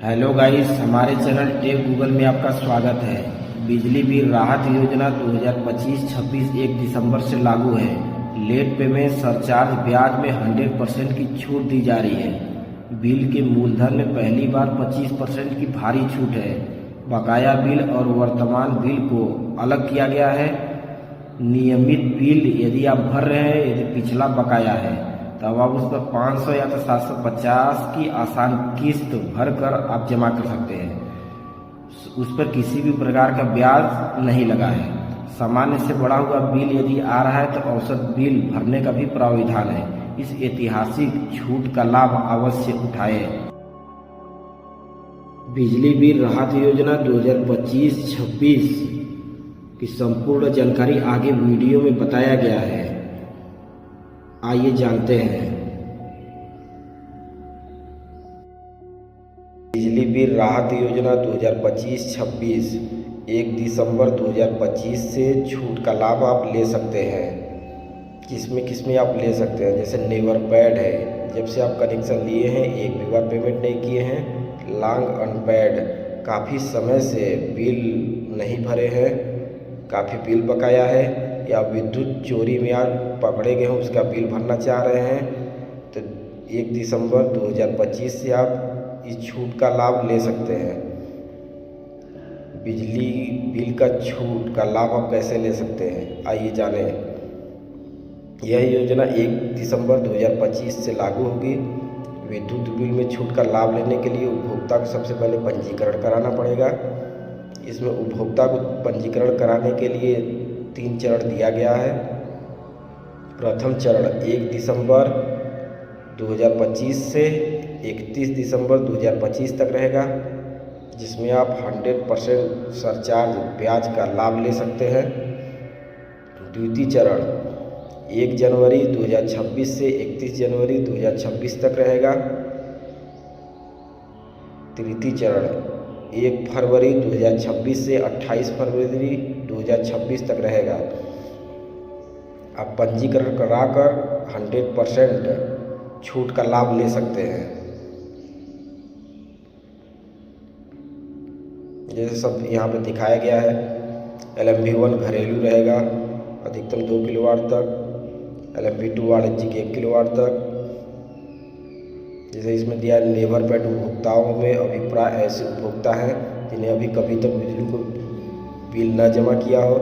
Hello guys, हमारे channel take Google में आपका स्वागत है। बिजली बिल राहत योजना 2025-26 1 दिसंबर से लागू है। लेट पेमेंट सरचार्ज ब्याज में 100% की छूट दी जा रही है। बिल के मूलधन में पहली बार 25% की भारी छूट है। बकाया बिल और वर्तमान बिल को अलग किया गया है। नियमित बिल यदि आप भर रहे हैं, यदि पिछला बकाया है तब आप उस पर 500 या तो 750 की आसान किस्त भर कर आप जमा कर सकते हैं। उस पर किसी भी प्रकार का ब्याज नहीं लगा है। सामान्य से बढ़ा हुआ बिल यदि आ रहा है तो औसत बिल भरने का भी प्रावधान है। इस ऐतिहासिक छूट का लाभ अवश्य उठाएं। बिजली बिल राहत योजना 2025-26 की संपूर्ण जानकारी आगे वीडियो में बताया गया है। आइए जानते हैं। बिजली बिल राहत योजना 2025-26 1 दिसंबर 2025 से छूट का लाभ आप ले सकते हैं। किसमें आप ले सकते हैं, जैसे नेवर पैड है, जब से आप कनेक्शन लिए हैं एक भी बार पेमेंट नहीं किए हैं। लॉन्ग अनपेड, काफ़ी समय से बिल नहीं भरे हैं, काफ़ी बिल बकाया है, या विद्युत चोरी में आप पकड़े गए हैं, उसका बिल भरना चाह रहे हैं, तो 1 दिसंबर 2025 से आप इस छूट का लाभ ले सकते हैं। बिजली बिल का छूट का लाभ आप कैसे ले सकते हैं, आइए जानें। यह योजना 1 दिसंबर 2025 से लागू होगी। विद्युत बिल में छूट का लाभ लेने के लिए उपभोक्ता को सबसे पहले पंजीकरण कराना पड़ेगा। इसमें उपभोक्ता को पंजीकरण कराने के लिए 3 चरण दिया गया है। प्रथम चरण 1 दिसंबर 2025 से 31 दिसंबर 2025 तक रहेगा, जिसमें आप 100% सरचार्ज ब्याज का लाभ ले सकते हैं। द्वितीय चरण 1 जनवरी 2026 से 31 जनवरी 2026 तक रहेगा। तृतीय चरण 1 फरवरी 2026 से 28 फरवरी 2026 तक रहेगा। आप पंजीकरण कराकर 100% छूट का लाभ ले सकते हैं। जैसे सब यहाँ पे दिखाया गया है। LMV1 घरेलू रहेगा अधिकतम 2 किलोवाट तक, LMV2 वाणिज्यिक 1 किलोवाट तक। जैसे इसमें दिया नेवर पैड उपभोक्ताओं में अभिप्राय ऐसे उपभोक्ता हैं जिन्हें अभी कभी तक बिजली को बिल न जमा किया हो।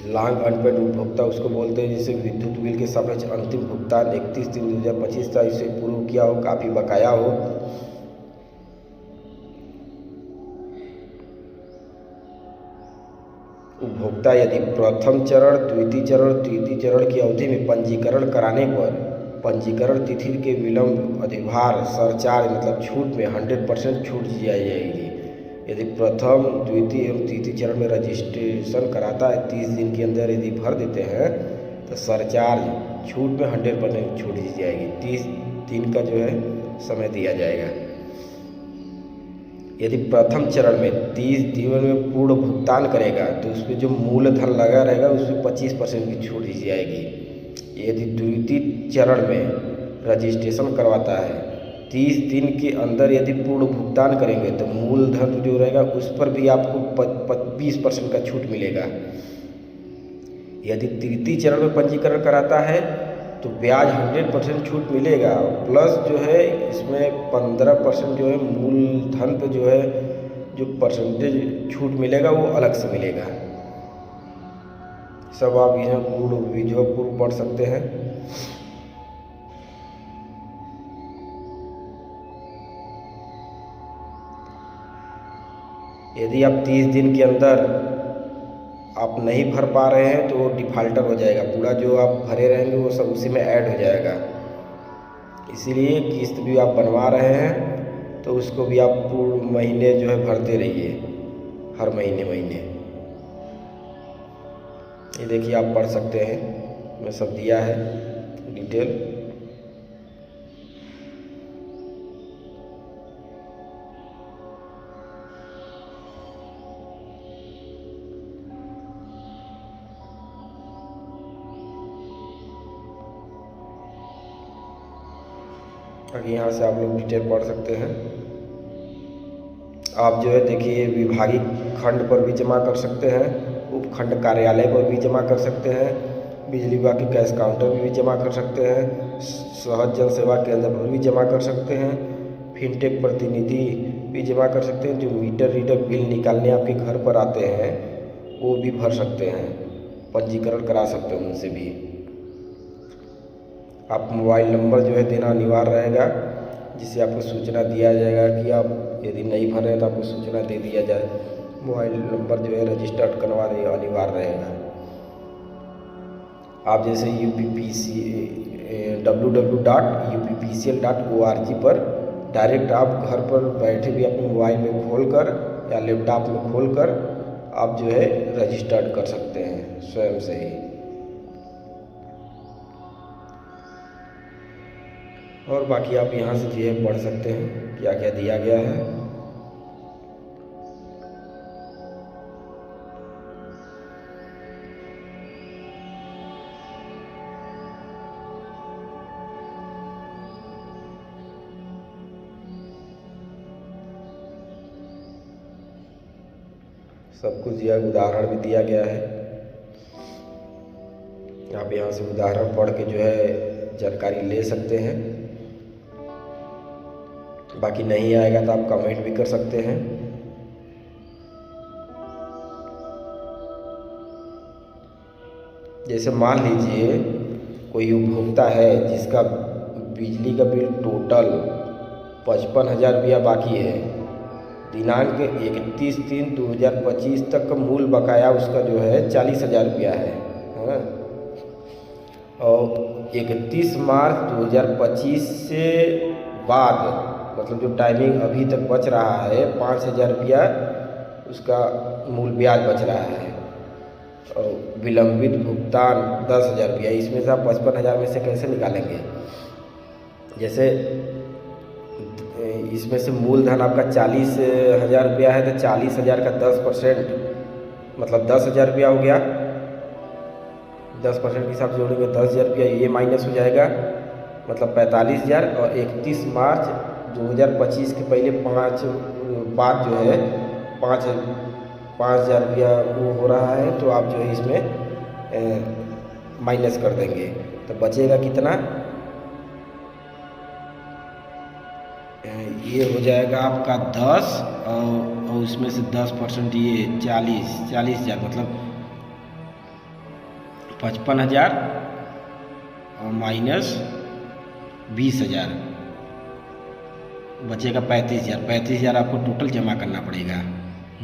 लॉन्ग अनपेड उपभोक्ता उसको बोलते हैं जिसे विद्युत बिल के सापेक्ष अंतिम भुगतान 31/3/2025 तक इसे पूर्व किया हो, काफ़ी बकाया हो। उपभोक्ता यदि प्रथम चरण, द्वितीय चरण, तृतीय चरण की अवधि में पंजीकरण कराने पर पंजीकरण तिथि के विलंब अधिभार सरचार्ज मतलब छूट में 100% छूट दी जाएगी। यदि प्रथम, द्वितीय एवं तृतीय चरण में रजिस्ट्रेशन कराता है 30 दिन के अंदर यदि भर देते हैं तो सरचार्ज छूट में 100% छूट दी जाएगी। 30 दिन का जो है समय दिया जाएगा। यदि प्रथम चरण में 30 दिन में पूर्ण भुगतान करेगा तो उस पर जो मूलधन लगा रहेगा उस पर 25% की छूट दी जाएगी। यदि द्वितीय चरण में रजिस्ट्रेशन करवाता है 30 दिन के अंदर यदि पूर्ण भुगतान करेंगे तो मूलधन जो रहेगा उस पर भी आपको 20% का छूट मिलेगा। यदि तृतीय चरण में पंजीकरण कराता है तो ब्याज 100% छूट मिलेगा, प्लस जो है इसमें 15% जो है मूलधन पे जो है जो परसेंटेज छूट मिलेगा वो अलग से मिलेगा। सब आप यहाँ पूर्ण वीडियो पूर्व पढ़ सकते हैं। यदि आप 30 दिन के अंदर आप नहीं भर पा रहे हैं तो वो डिफ़ाल्टर हो जाएगा, पूरा जो आप भरे रहेंगे वो सब उसी में ऐड हो जाएगा। इसीलिए किस्त भी आप बनवा रहे हैं तो उसको भी आप पूर्ण महीने जो है भरते रहिए, हर महीने। ये देखिए आप पढ़ सकते हैं, मैं सब दिया है डिटेल। आगे यहाँ से आप लोग डिटेल पढ़ सकते हैं। आप जो है देखिए विभागीय खंड पर भी जमा कर सकते हैं, उपखंड कार्यालय पर भी जमा कर सकते हैं, बिजली विभाग के कैश काउंटर पर भी जमा कर सकते हैं, सहज जन सेवा केंद्र पर भी जमा कर सकते हैं, फिनटेक प्रतिनिधि भी जमा कर सकते हैं। जो मीटर रीडर बिल निकालने आपके घर पर आते हैं वो भी भर सकते हैं, पंजीकरण करा सकते हैं उनसे भी। आप मोबाइल नंबर जो है देना अनिवार्य रहेगा, जिससे आपको सूचना दिया जाएगा कि आप यदि नहीं भर रहे हैं तो आपको सूचना दे दिया जाए। मोबाइल नंबर जो है रजिस्टर्ड करवाने अनिवार्य रहेगा। आप जैसे www.uppcl.org पर डायरेक्ट आप घर पर बैठे भी अपने मोबाइल में खोलकर या लैपटॉप में खोलकर आप जो है रजिस्टर्ड कर सकते हैं स्वयं से ही। और बाकी आप यहाँ से जो है पढ़ सकते हैं क्या क्या दिया गया है। सब कुछ दिया, उदाहरण भी दिया गया है। आप यहाँ से उदाहरण पढ़ के जो है जानकारी ले सकते हैं। बाकी नहीं आएगा तो आप कमेंट भी कर सकते हैं। जैसे मान लीजिए कोई उपभोक्ता है जिसका बिजली का बिल टोटल 55,000 रुपया बाकी है, दिनांक 31/3/2025 तक का मूल बकाया उसका जो है 40,000 रुपया है, हाँ। और 31 मार्च 2025 से बाद मतलब जो टाइमिंग अभी तक बच रहा है 5,000 रुपया उसका मूल ब्याज बच रहा है, और विलंबित भुगतान 10,000 रुपया। इसमें से आप 55,000 में से कैसे निकालेंगे? जैसे इसमें से मूलधन आपका 40,000 रुपया है तो 40,000 का 10% मतलब 10,000 रुपया हो गया। 10% के हिसाब से जोड़ेंगे 10,000 रुपया, ये माइनस हो जाएगा मतलब 45,000। और 31 मार्च 2025 के पहले 5 बाद जो है 5,000 रुपया वो हो रहा है, तो आप जो है इसमें माइनस कर देंगे तो बचेगा कितना? ये हो जाएगा आपका 10 और उसमें से 10% ये 40,000 मतलब 55,000 और माइनस 20,000 बचेगा 35,000। 35,000 आपको टोटल जमा करना पड़ेगा।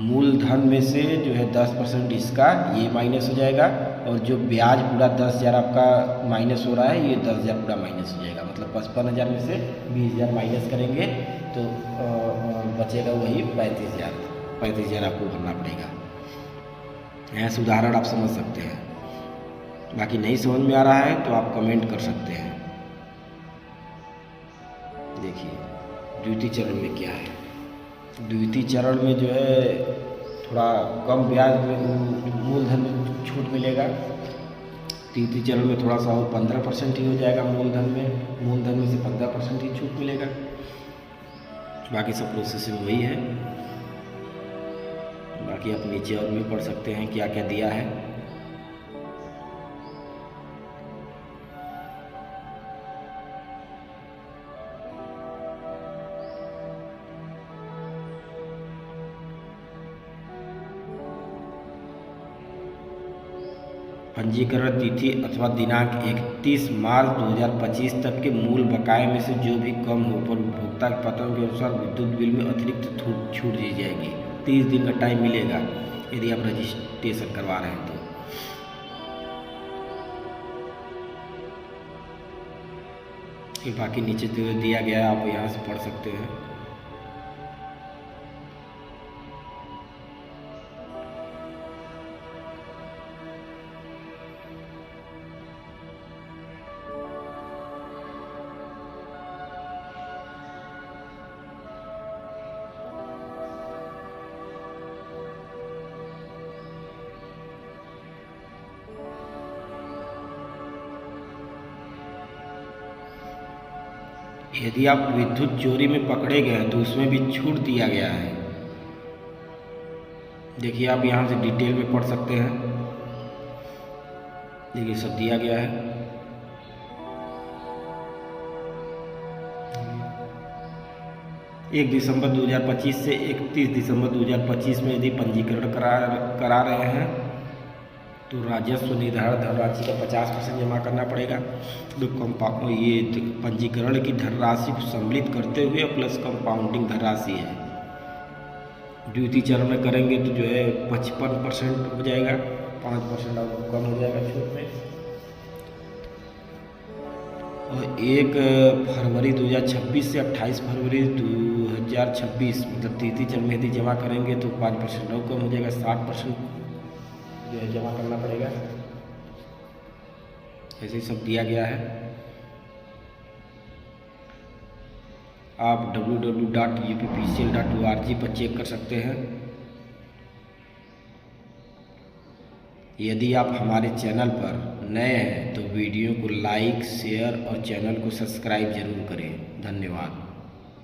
मूलधन में से जो है 10% इसका ये माइनस हो जाएगा, और जो ब्याज पूरा 10,000 आपका माइनस हो रहा है ये 10,000 पूरा माइनस हो जाएगा। मतलब 55,000 में से 20,000 माइनस करेंगे तो बचेगा वही 35,000। 35,000 आपको भरना पड़ेगा। ऐसे उदाहरण आप समझ सकते हैं। बाकी नहीं समझ में आ रहा है तो आप कमेंट कर सकते हैं। देखिए द्वितीय चरण में क्या है। द्वितीय चरण में जो है थोड़ा कम ब्याज में मूलधन में छूट मिलेगा। तृतीय चरण में थोड़ा सा 15% ही हो जाएगा मूलधन में से 15% ही छूट मिलेगा। बाकी सब प्रोसेसिंग वही है। बाकी आप नीचे और भी पढ़ सकते हैं क्या क्या दिया है। पंजीकरण तिथि अथवा दिनांक 31 मार्च 2025 तक के मूल बकाये में से जो भी कम हो पर उपभोक्ता के पत्रों के अनुसार विद्युत बिल में अतिरिक्त छूट दी जाएगी। 30 दिन का टाइम मिलेगा यदि आप रजिस्ट्रेशन करवा रहे हैं तो। बाकी नीचे जो दिया गया है आप यहाँ से पढ़ सकते हैं। यदि आप विद्युत चोरी में पकड़े गए हैं तो उसमें भी छूट दिया गया है। देखिए आप यहाँ से डिटेल में पढ़ सकते हैं। देखिए सब दिया गया है। 1 दिसंबर 2025 से 31 दिसंबर 2025 में यदि पंजीकरण करा रहे हैं तो राजस्व निर्धारित धनराशि का 50% जमा करना पड़ेगा। तो ये पंजीकरण की धनराशि को सम्मिलित करते हुए प्लस कंपाउंडिंग धनराशि है। द्वितीय चरण में करेंगे तो जो है 55% हो जाएगा, 5% और कम हो जाएगा छूट में। और 1 फरवरी 2026 से 28 फरवरी 2026 मतलब तृतीय चरण में यदि जमा करेंगे तो 5% और कम हो जाएगा, 60% जो है जमा करना पड़ेगा। ऐसे ही सब दिया गया है। आप www.uppcl.org पर चेक कर सकते हैं। यदि आप हमारे चैनल पर नए हैं तो वीडियो को लाइक, शेयर और चैनल को सब्सक्राइब जरूर करें। धन्यवाद।